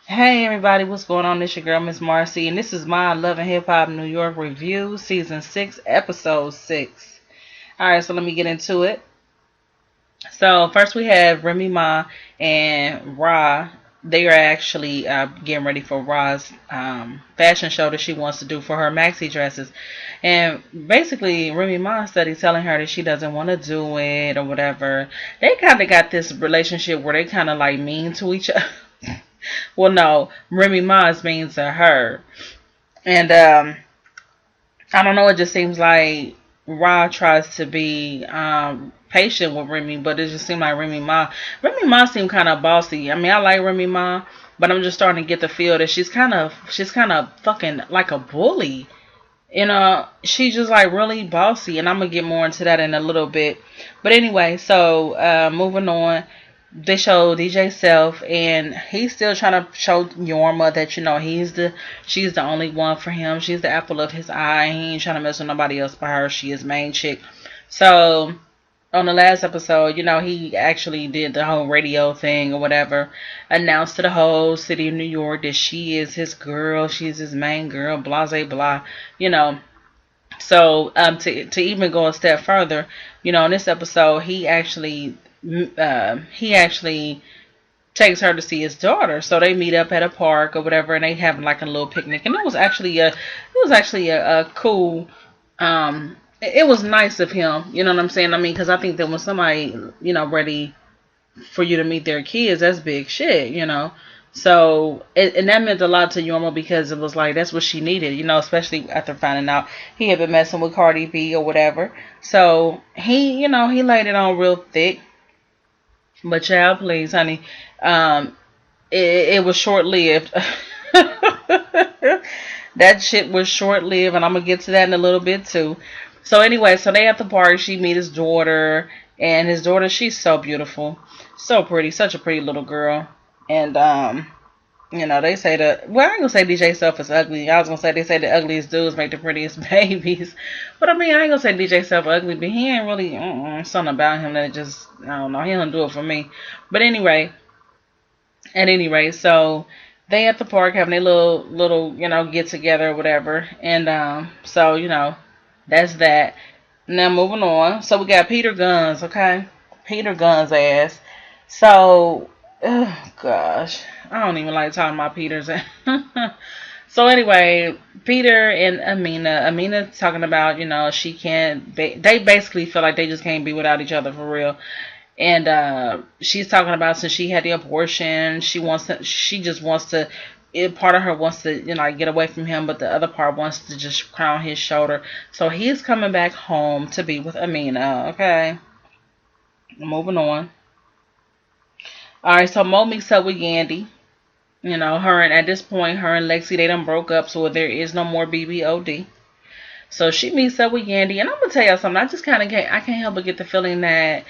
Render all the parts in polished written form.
Hey everybody, what's going on? This your girl Miss Marcy, and this is my Love and Hip Hop New York review, season 6, episode 6. All right, so let me get into it. So first we have Remy Ma and Ra. They are actually getting ready for Ra's fashion show that she wants to do for her maxi dresses, and basically Remy Ma started telling her that she doesn't want to do it or whatever. They kind of got this relationship where they kind of like mean to each other. Well, no, Remy Ma is mean to her. And I don't know, it just seems like Ra tries to be patient with Remy, but it just seems like Remy Ma seemed kind of bossy. I mean, I like Remy Ma, but I'm just starting to get the feel that she's kind of fucking like a bully. You know, she's just like really bossy, and I'm gonna get more into that in a little bit. But anyway, so moving on, they show DJ Self, and he's still trying to show Yorma that she's the only one for him. She's the apple of his eye. He ain't trying to mess with nobody else but her. She is main chick. So on the last episode, he actually did the whole radio thing or whatever, announced to the whole city of New York that she is his girl, she's his main girl, blah blah blah, you know. So to even go a step further, in this episode, he actually takes her to see his daughter. So they meet up at a park or whatever, and they have like a little picnic, and it was actually a cool. It was nice of him. You know what I'm saying? I mean, because I think that when somebody ready for you to meet their kids, that's big shit. So, and that meant a lot to Yorma because it was like that's what she needed, especially after finding out he had been messing with Cardi B or whatever. So he laid it on real thick. But child, please, honey, it was short lived. That shit was short lived, and I'm gonna get to that in a little bit too. So anyway, so they at the park. She meet his daughter, and his daughter, she's so beautiful, so pretty, such a pretty little girl. And they say that. Well, I ain't gonna say DJ Self is ugly. I was gonna say they say the ugliest dudes make the prettiest babies, but I mean I ain't gonna say DJ Self ugly, but he ain't really something about him that just I don't know. He don't do it for me. But anyway, at any rate, so they at the park having a little get together or whatever, and so that's that. Now moving on, so we got Peter Guns, okay, Peter Guns ass. So, oh gosh, I don't even like talking about Peter's. So anyway, Peter and Amina talking about she can't. They basically feel like they just can't be without each other for real. And she's talking about since she had the abortion, she just wants to. Part of her wants to like get away from him, but the other part wants to just crown his shoulder. So he's coming back home to be with Amina. Okay, moving on. All right, so Mo meets up with Yandy. Her and at this point, her and Lexi they done broke up, so there is no more BBOD. So she meets up with Yandy, and I'm gonna tell y'all something. I can't help but get the feeling that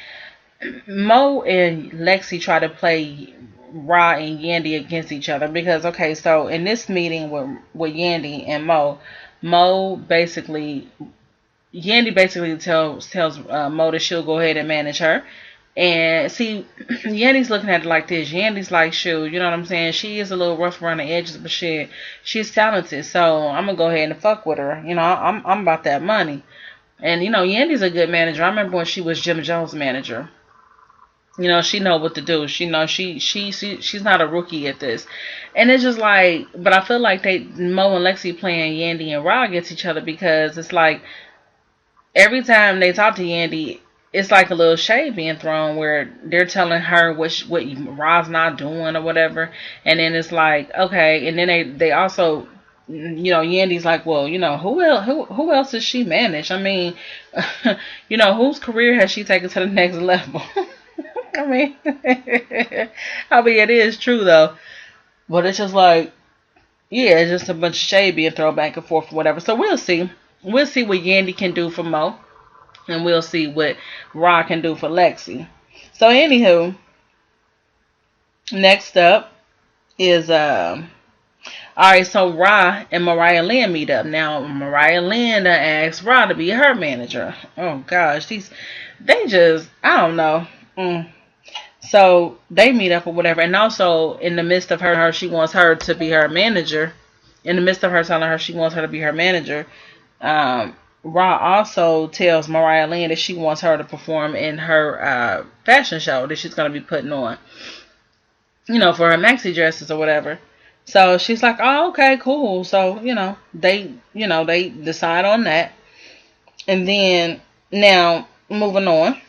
Mo and Lexi try to play Ra and Yandy against each other because okay, so in this meeting with Yandy and Mo basically Yandy basically tells Mo that she'll go ahead and manage her. And see, Yandy's looking at it like this. Yandy's like, shoot, you know what I'm saying? She is a little rough around the edges, but shit, she's talented. So I'm gonna go ahead and fuck with her. I'm about that money. And Yandy's a good manager. I remember when she was Jim Jones' manager. She know what to do. She know she's not a rookie at this. And it's just like, but I feel like Mo and Lexi playing Yandy and Ra against each other because it's like every time they talk to Yandy, it's like a little shade being thrown where they're telling her what Ra's not doing or whatever, and then it's like okay, and then they also Yandy's like, well, who else does she manage? I mean, whose career has she taken to the next level? I mean, it is true though, but it's just like, yeah, it's just a bunch of shade being thrown back and forth or whatever. So we'll see. We'll see what Yandy can do for Mo, and we'll see what Ra can do for Lexi. So anywho, next up is alright, so Ra and Mariah Lynn meet up. Now Mariah Lynn asked Ra to be her manager. Oh gosh, they just I don't know. So they meet up or whatever. And also in the midst of her, she wants her to be her manager. In the midst of her telling her she wants her to be her manager, Ra also tells Mariah Lynn that she wants her to perform in her fashion show that she's going to be putting on, for her maxi dresses or whatever. So she's like, oh, okay, cool. So, they decide on that. And then, now, moving on,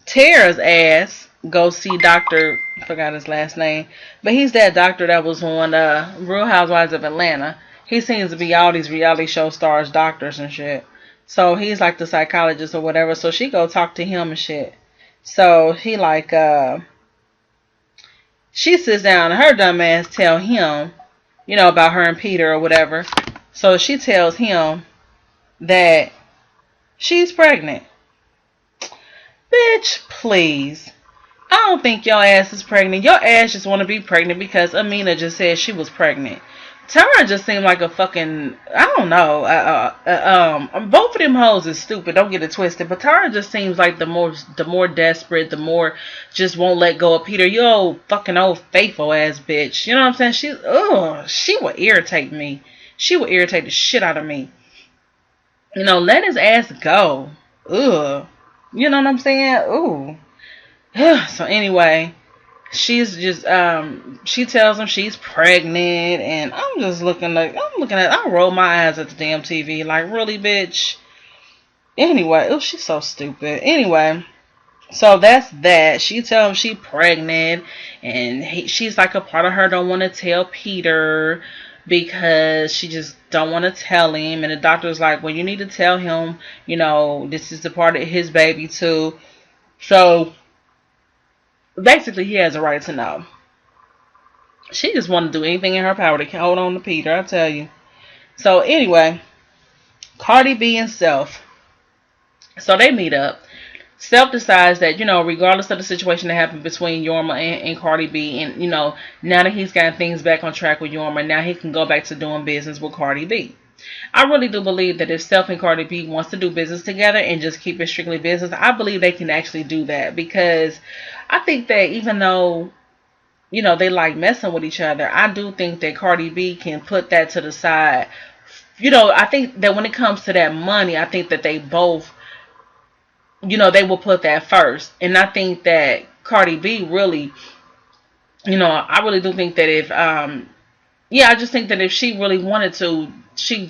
Tara's ass go see Dr. I forgot his last name, but he's that doctor that was on Real Housewives of Atlanta. He seems to be all these reality show stars, doctors and shit. So he's like the psychologist or whatever. So she go talk to him and shit. So he like, she sits down and her dumb ass tell him, about her and Peter or whatever. So she tells him that she's pregnant. Bitch, please. I don't think your ass is pregnant. Your ass just want to be pregnant because Amina just said she was pregnant. Tara just seemed like a fucking, I don't know. Both of them hoes is stupid. Don't get it twisted. But Tara just seems like the more desperate, the more just won't let go of Peter. You old fucking old faithful ass bitch. You know what I'm saying? She would irritate me. She would irritate the shit out of me. Let his ass go. Ugh. You know what I'm saying? Ooh. So anyway, she's just she tells him she's pregnant, and I'm looking at I roll my eyes at the damn TV like, really, bitch. Anyway, she's so stupid. Anyway, so that's that. She tells him she's pregnant, and she's like, a part of her don't want to tell Peter because she just don't want to tell him, and the doctor's like, well, you need to tell him, this is the part of his baby too. So basically, he has a right to know. She just wanted to do anything in her power to hold on to Peter, I tell you. So anyway, Cardi B and Self. So they meet up. Self decides that, regardless of the situation that happened between Yorma and Cardi B, and, now that he's got things back on track with Yorma, now he can go back to doing business with Cardi B. I really do believe that if Self and Cardi B wants to do business together and just keep it strictly business, I believe they can actually do that, because I think that even though, they like messing with each other, I do think that Cardi B can put that to the side. I think that when it comes to that money, I think that they both, they will put that first. And I think that Cardi B really, I really do think that if, I just think that if she really wanted to, she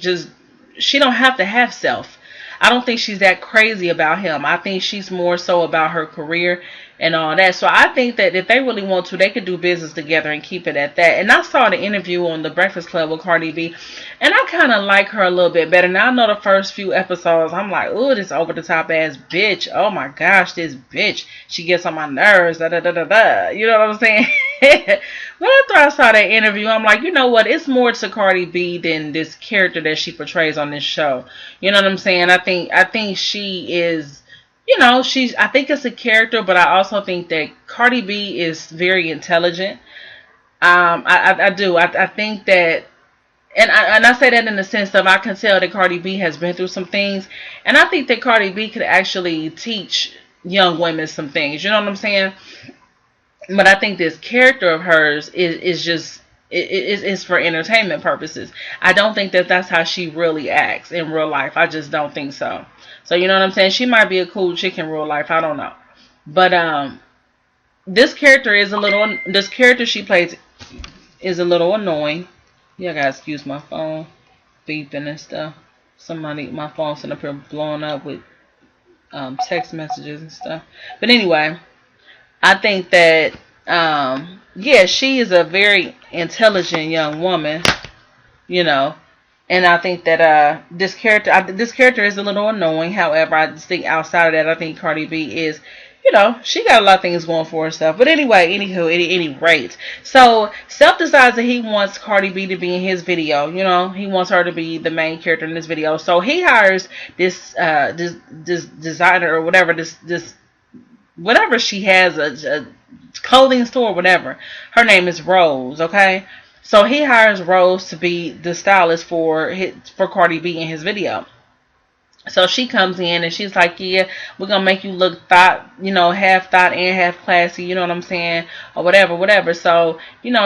don't have to have Self. I don't think she's that crazy about him. I think she's more so about her career and all that. So I think that if they really want to, they could do business together and keep it at that. And I saw the interview on The Breakfast Club with Cardi B, and I kind of like her a little bit better. Now, I know the first few episodes, I'm like, ooh, this over-the-top ass bitch. Oh my gosh, this bitch. She gets on my nerves. Da, da, da, da, da. You know what I'm saying? But after I saw that interview, I'm like, you know what? It's more to Cardi B than this character that she portrays on this show. You know what I'm saying? I think she is, I think it's a character, but I also think that Cardi B is very intelligent. I do. I think that, and I say that in the sense of I can tell that Cardi B has been through some things, and I think that Cardi B could actually teach young women some things. You know what I'm saying? But I think this character of hers is for entertainment purposes. I don't think that that's how she really acts in real life. I just don't think so. So you know what I'm saying? She might be a cool chick in real life. I don't know. But this character she plays is a little annoying. You gotta excuse my phone beeping and stuff. My phone's up here blowing up with text messages and stuff. But anyway, I think that, she is a very intelligent young woman, and I think that this character is a little annoying. However, I just think outside of that, I think Cardi B is, she got a lot of things going for herself. But anyway, anywho, at any rate, so Self decides that he wants Cardi B to be in his video. He wants her to be the main character in this video. So he hires this designer or whatever, this whatever she has, a clothing store, whatever. Her name is Rose, okay? So he hires Rose to be the stylist for Cardi B in his video. So she comes in and she's like, yeah, we're gonna make you look thought, half thought and half classy, you know what I'm saying? Or whatever, whatever. So,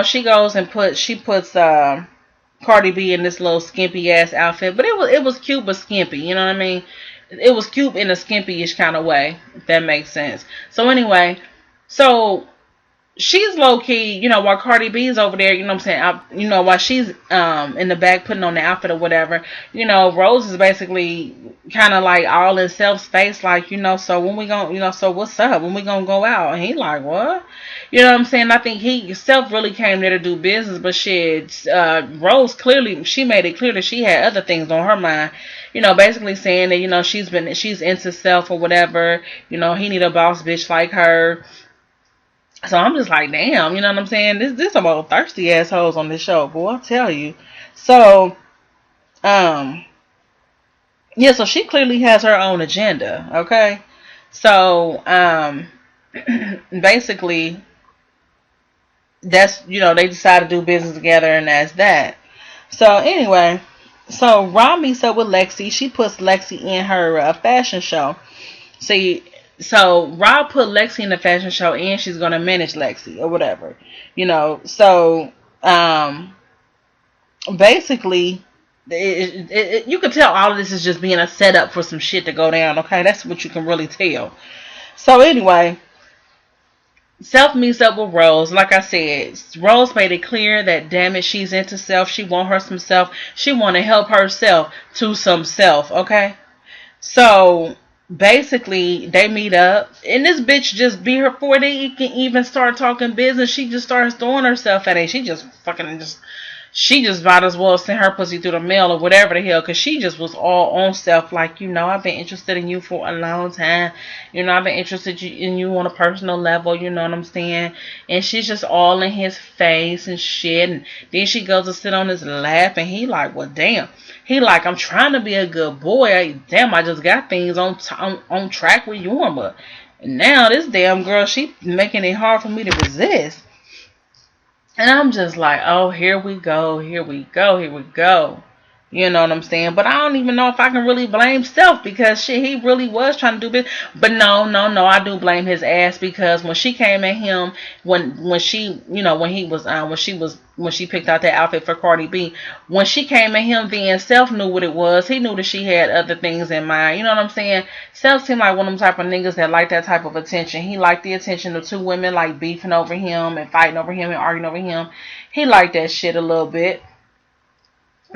she goes and puts Cardi B in this little skimpy ass outfit. But it was cute but skimpy, you know what I mean? It was cute in a skimpy-ish kind of way, if that makes sense. So anyway, so she's low key, while Cardi B is over there, you know what I'm saying? While she's in the back putting on the outfit or whatever, Rose is basically kind of like all in Self's face, like, so when we gonna, so what's up? When we gonna go out? And he like, what? You know what I'm saying? I think Self really came there to do business, but shit, Rose clearly, she made it clear that she had other things on her mind. Basically saying that, she's into Self or whatever. He need a boss bitch like her. So I'm just like, damn, you know what I'm saying? This some old thirsty assholes on this show, boy, I'll tell you. So, yeah, so she clearly has her own agenda, okay? So, basically, that's, they decide to do business together, and that's that. So, anyway, so Ron meets up with Lexi. She puts Lexi in her fashion show. See, so Rob put Lexi in the fashion show and she's going to manage Lexi or whatever. So basically, you can tell all of this is just being a setup for some shit to go down, okay? That's what you can really tell. So anyway, Self meets up with Rose. Like I said, Rose made it clear that, damn it, she's into Self. She want her some self. She want to help herself to some self, okay? So basically, they meet up, and this bitch just be her 40. Can even start talking business. She just starts throwing herself at it. She just might as well send her pussy through the mail or whatever the hell, because she just was all on Self, like, I've been interested in you for a long time. I've been interested in you on a personal level, you know what I'm saying? And she's just all in his face and shit. And then she goes to sit on his lap, and he like, well, damn. He like, I'm trying to be a good boy. I just got things on track with Yorma. And now this damn girl, she making it hard for me to resist. And I'm just like, oh, here we go. Here we go. Here we go. You know what I'm saying? But I don't even know if I can really blame Self, because shit, he really was trying to do this. But no, I do blame his ass, because when she came at him, when she picked out that outfit for Cardi B, when she came at him, then Self knew what it was. He knew that she had other things in mind. You know what I'm saying? Self seemed like one of them type of niggas that like that type of attention. He liked the attention of two women like beefing over him and fighting over him and arguing over him. He liked that shit a little bit.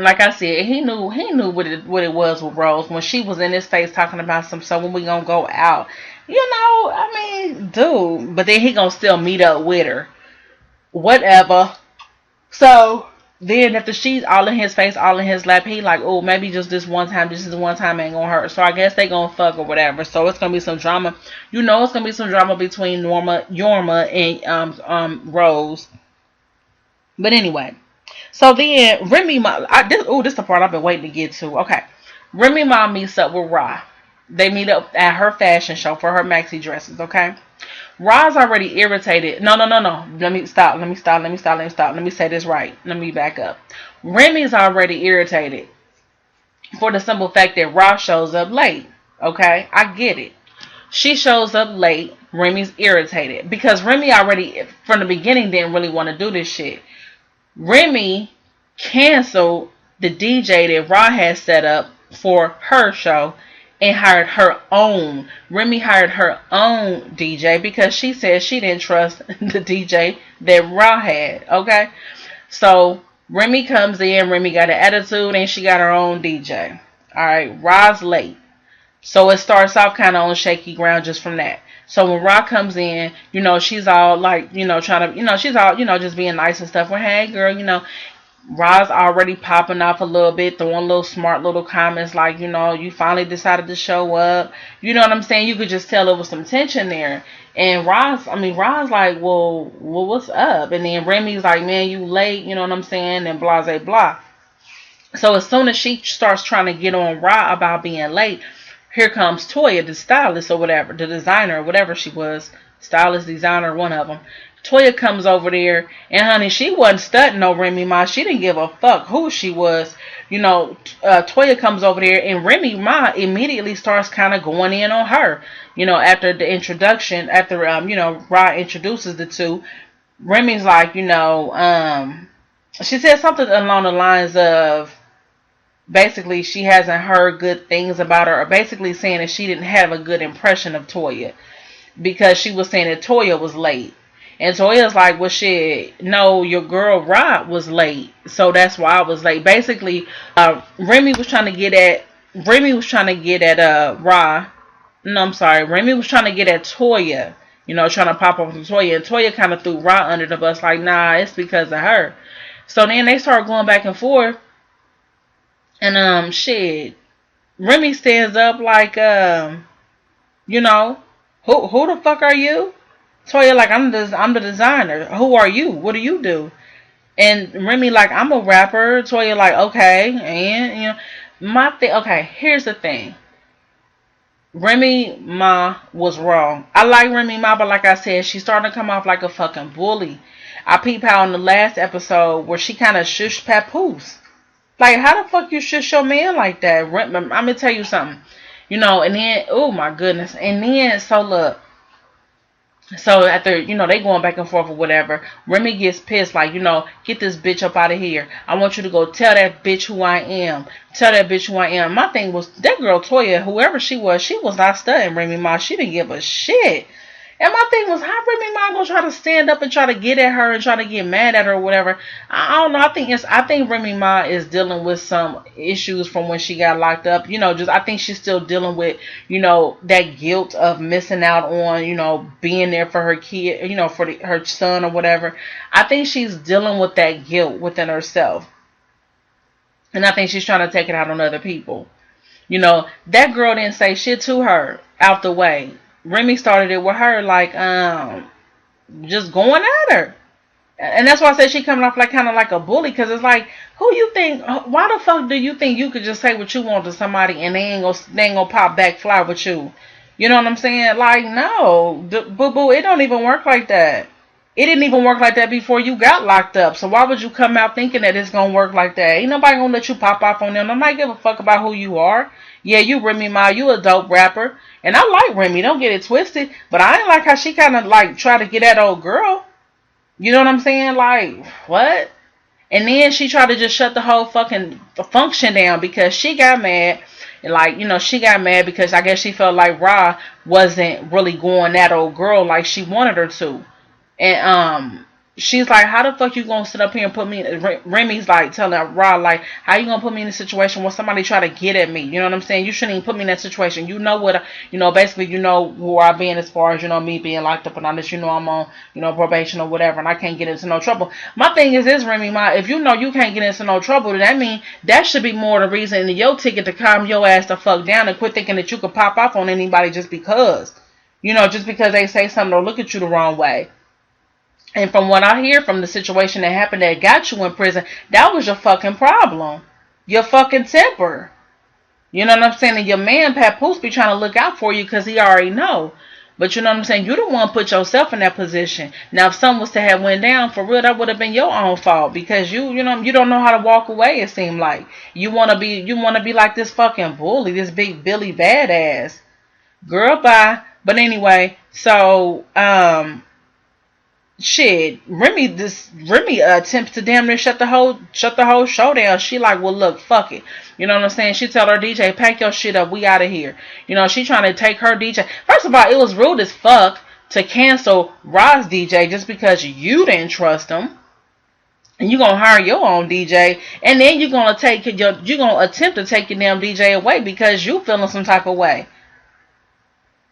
Like I said, he knew what it was with Rose when she was in his face talking about so when we gonna go out. I mean, dude. But then he gonna still meet up with her. Whatever. So then after she's all in his face, all in his lap, he like, oh, maybe just this one time ain't gonna hurt. So I guess they gonna fuck or whatever. So it's gonna be some drama. It's gonna be some drama between Yorma and Rose. But anyway. So then Remy Ma, this is the part I've been waiting to get to. Okay. Remy Ma meets up with Ra. They meet up at her fashion show for her maxi dresses, okay? Ra's already irritated. No. Let me stop. Let me say this right. Let me back up. Remy's already irritated for the simple fact that Ra shows up late. Okay? I get it. She shows up late. Remy's irritated because Remy already, from the beginning, didn't really want to do this shit. Remy canceled the DJ that Ra had set up for her show and hired her own. Remy hired her own DJ because she said she didn't trust the DJ that Ra had. Okay? So Remy comes in. Remy got an attitude and she got her own DJ. Alright, Ra's late. So it starts off kind of on shaky ground just from that. So when Ra comes in, she's all like, trying to, she's all, just being nice and stuff. Well, hey, girl, Ra's already popping off a little bit, throwing little smart little comments like, you finally decided to show up. You know what I'm saying? You could just tell there was some tension there. And Ra's like, well, what's up? And then Remy's like, man, you late, you know what I'm saying? And blah, blah, blah. So as soon as she starts trying to get on Ra about being late, here comes Toya, the stylist or whatever, the designer or whatever she was, stylist, designer, one of them. Toya comes over there, and honey, she wasn't studying no Remy Ma. She didn't give a fuck who she was. Toya comes over there, and Remy Ma immediately starts kind of going in on her. After the introduction, after Ra introduces the two, Remy's like, she said something along the lines of, basically, she hasn't heard good things about her, or basically saying that she didn't have a good impression of Toya because she was saying that Toya was late. And Toya's like, well, shit, no, your girl Rod was late, so that's why I was late. Basically, Remy was trying to get at Rod. No, I'm sorry. Remy was trying to get at Toya, trying to pop off to Toya. And Toya kind of threw Rod under the bus, like, nah, it's because of her. So then they started going back and forth. And, Remy stands up like, who the fuck are you? Toya like, I'm the designer. Who are you? What do you do? And Remy like, I'm a rapper. Toya like, okay. And, okay, here's the thing. Remy Ma was wrong. I like Remy Ma, but like I said, she's starting to come off like a fucking bully. I peeped out in the last episode where she kind of shushed Papoose. Like, how the fuck you shush your man like that? I'm going to tell you something. And then, oh my goodness. And then, so look. So after, they going back and forth or whatever, Remy gets pissed, like, get this bitch up out of here. I want you to go tell that bitch who I am. Tell that bitch who I am. My thing was, that girl Toya, whoever she was not studying Remy Ma. She didn't give a shit. And my thing was, how Remy Ma gonna try to stand up and try to get at her and try to get mad at her or whatever? I don't know. I think Remy Ma is dealing with some issues from when she got locked up. I think she's still dealing with, that guilt of missing out on, being there for her kid, for her son or whatever. I think she's dealing with that guilt within herself. And I think she's trying to take it out on other people. That girl didn't say shit to her out the way. Remy started it with her, like, just going at her. And that's why I said she coming off like kind of like a bully, because it's like, who you think, why the fuck do you think you could just say what you want to somebody and they ain't gonna pop back fly with you? You know what I'm saying? Like, no, boo-boo, it don't even work like that. It didn't even work like that before you got locked up. So why would you come out thinking that it's gonna work like that? Ain't nobody gonna let you pop off on them. Nobody give a fuck about who you are. Yeah, you Remy Ma, you a dope rapper. And I like Remy, don't get it twisted. But I ain't like how she kind of like try to get at old girl. You know what I'm saying? Like, what? And then she tried to just shut the whole fucking function down because she got mad. And like, she got mad because I guess she felt like Ra wasn't really going at old girl like she wanted her to. And she's like, how the fuck you gonna sit up here and put me in... Remy's like telling Ra, like, how you gonna put me in a situation where somebody try to get at me? You know what I'm saying? You shouldn't even put me in that situation. You know what, basically, where I've been as far as, me being locked up and all this, I'm on, probation or whatever, and I can't get into no trouble. My thing is this, Remy Ma, if you know you can't get into no trouble, then that mean that should be more the reason in your ticket to calm your ass the fuck down and quit thinking that you could pop off on anybody just because. Just because they say something or look at you the wrong way. And from what I hear from the situation that happened that got you in prison, that was your fucking problem. Your fucking temper. You know what I'm saying? And your man, Papoose, be trying to look out for you because he already know. But you know what I'm saying? You don't want to put yourself in that position. Now, if something was to have went down, for real, that would have been your own fault. Because you don't know how to walk away, it seemed like. You want to be like this fucking bully, this big Billy badass. Girl, bye. But anyway, so, shit, Remy attempts to damn near shut the whole show down. She like, well, look, fuck it. You know what I'm saying? She tell her DJ, pack your shit up, we out of here. She trying to take her DJ. First of all, it was rude as fuck to cancel Ra's DJ just because you didn't trust him. And you gonna hire your own DJ, and then you're gonna attempt to take your damn DJ away because you feeling some type of way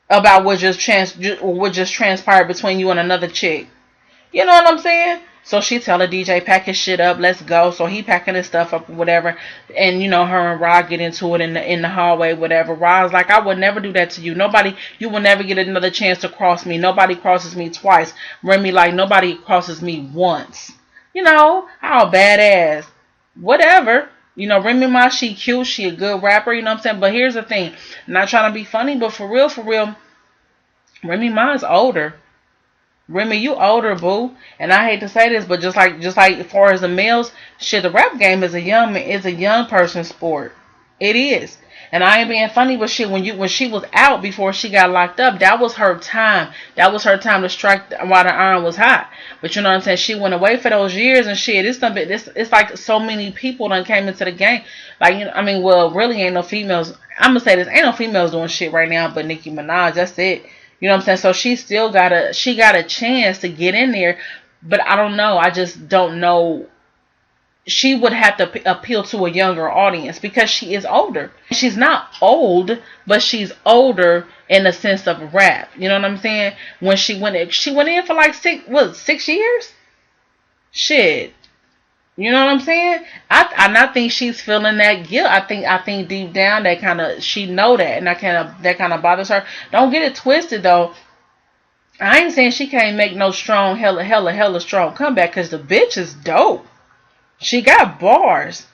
about what just transpired between you and another chick. You know what I'm saying? So she tell her DJ, pack his shit up, let's go. So he packing his stuff up or whatever. And her and Ra get into it in the hallway, whatever. Ra's like, I would never do that to you. You will never get another chance to cross me. Nobody crosses me twice. Remy like, nobody crosses me once. How badass. Whatever. Remy Ma, she cute, she a good rapper, you know what I'm saying? But here's the thing. I'm not trying to be funny, but for real, Remy Ma is older. Remy, you older, boo. And I hate to say this, but just like as far as the males, shit, the rap game is a young person sport. It is. And I ain't being funny, but shit, when she was out before she got locked up, that was her time. That was her time to strike while the iron was hot. But you know what I'm saying? She went away for those years and shit. It's like so many people done came into the game. Like, you know, I mean, well, really ain't no females. I'm gonna say this, ain't no females doing shit right now, but Nicki Minaj. That's it. You know what I'm saying? So she got a chance to get in there, but I don't know. I just don't know. She would have to appeal to a younger audience because she is older. She's not old, but she's older in the sense of rap. You know what I'm saying? When she went in for like 6 years? Shit. You know what I'm saying? I think she's feeling that guilt. I think deep down that kind of she know that, and that kind of bothers her. Don't get it twisted though. I ain't saying she can't make no strong hella strong comeback because the bitch is dope. She got bars.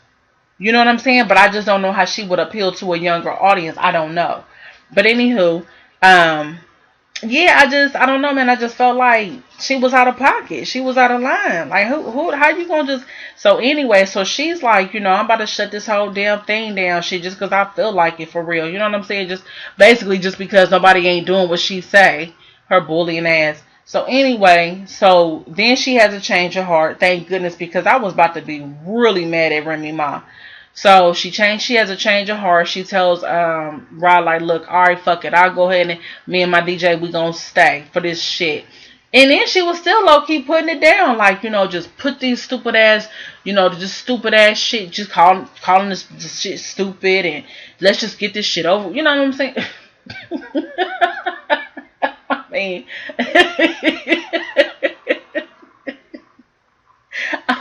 You know what I'm saying? But I just don't know how she would appeal to a younger audience. I don't know. But anywho, yeah, I don't know, man. I just felt like she was out of pocket. She was out of line. Like how you gonna just? So anyway, so she's like, you know, I'm about to shut this whole damn thing down. Shit, just because I feel like it for real. You know what I'm saying? Just basically just because nobody ain't doing what she say. Her bullying ass. So anyway, so then she has a change of heart. Thank goodness, because I was about to be really mad at Remy Ma. So she has a change of heart. She tells Rod, like, look, alright, fuck it. I'll go ahead and me and my DJ, we gonna stay for this shit. And then she was still low key putting it down, like, you know, just put these stupid ass, you know, just stupid ass shit, just calling this shit stupid, and let's just get this shit over. You know what I'm saying? I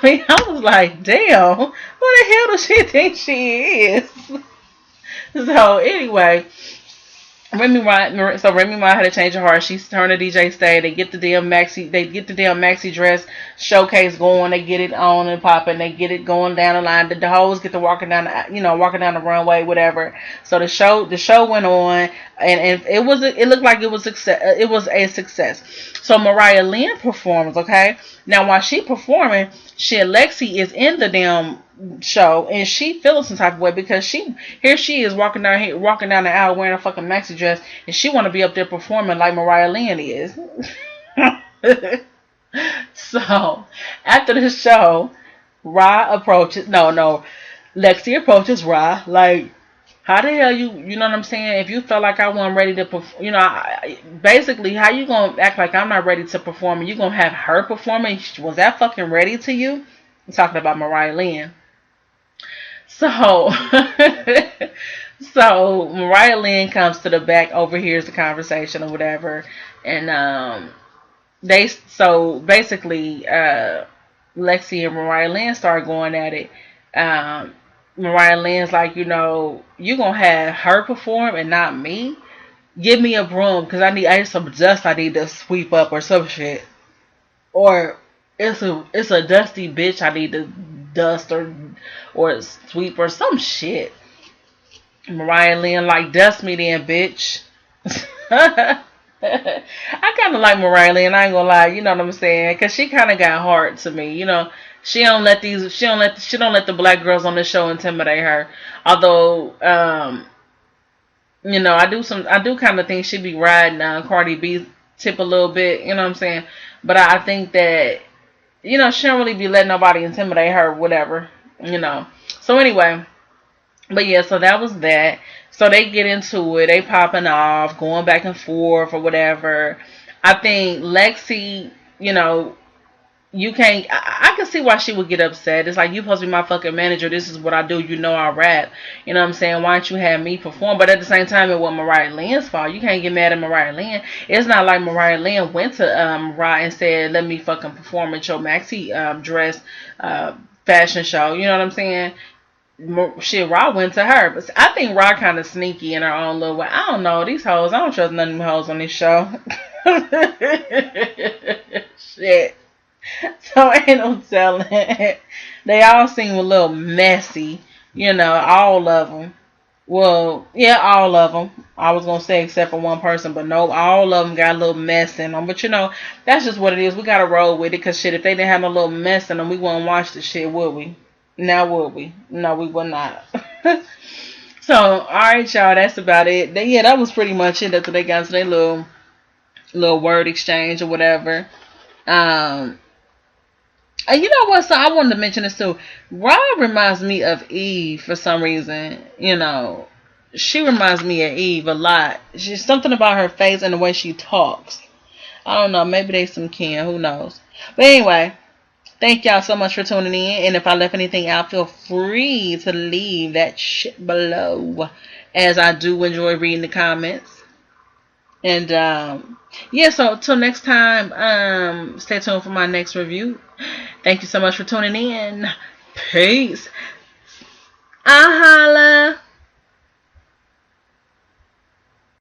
mean, I was like, damn, who the hell does she think she is? So anyway, Remy Ma had to change her heart. She's turned to DJ stay. They get the damn maxi dress showcase going. They get it on and popping. They get it going down the line. The hoes get to walking down the runway, whatever. So the show went on, and it looked like it was a success. So Mariah Lynn performs, okay? Now while she performing, Lexi is in the damn show, and she feeling some type of way because she is walking down the aisle wearing a fucking maxi dress, and she want to be up there performing like Mariah Lynn is. So after the show, Lexi approaches Ra like, how the hell you know what I'm saying? If you felt like I wasn't ready to perform, you know, basically, how you gonna act like I'm not ready to perform and you gonna have her performing? Was that fucking ready to you? I'm talking about Mariah Lynn. So, so Mariah Lynn comes to the back, overhears the conversation or whatever, and basically Lexi and Mariah Lynn start going at it. Mariah Lynn's like, you know, you gonna have her perform and not me? Give me a broom because I need some dust I need to sweep up or some shit, or it's a dusty bitch I need to dust or sweep or some shit. Mariah Lynn like, dust me then, bitch. I kind of like Mariah Lynn, I ain't gonna lie, you know what I'm saying? Cause she kind of got hard to me, you know. She don't let the black girls on the show intimidate her. Although, you know, I do kind of think she be riding Cardi B tip a little bit, you know what I'm saying? But I think that, you know, she don't really be letting nobody intimidate her, whatever, you know. So anyway, but yeah, so that was that. So they get into it, they popping off, going back and forth or whatever. I think Lexi, you know, you can't, I can see why she would get upset. It's like, you supposed to be my fucking manager. This is what I do. You know I rap. You know what I'm saying? Why don't you have me perform? But at the same time, it wasn't Mariah Lynn's fault. You can't get mad at Mariah Lynn. It's not like Mariah Lynn went to Ra and said, let me fucking perform at your maxi dress fashion show. You know what I'm saying? Shit, Ra went to her. But I think Ra kind of sneaky in her own little way. I don't know. These hoes, I don't trust none of them hoes on this show. Shit. So ain't no telling. They all seem a little messy, you know, all of them. Well, yeah, all of them. I was gonna say except for one person, but no, all of them got a little mess in them. But you know, that's just what it is. We gotta roll with it, cause shit, if they didn't have a little mess in them, we wouldn't watch the shit, would we? Now would we? No, we would not. So, all right, y'all, that's about it. Yeah, that was pretty much it. After they got to their little word exchange or whatever. Um, and you know what? So I wanted to mention this too. Rob reminds me of Eve for some reason. You know, she reminds me of Eve a lot. She's something about her face and the way she talks. I don't know. Maybe they some kin. Who knows? But anyway, thank y'all so much for tuning in. And if I left anything out, feel free to leave that shit below. As I do enjoy reading the comments. And yeah, so till next time, stay tuned for my next review. Thank you so much for tuning in. Peace. I holla.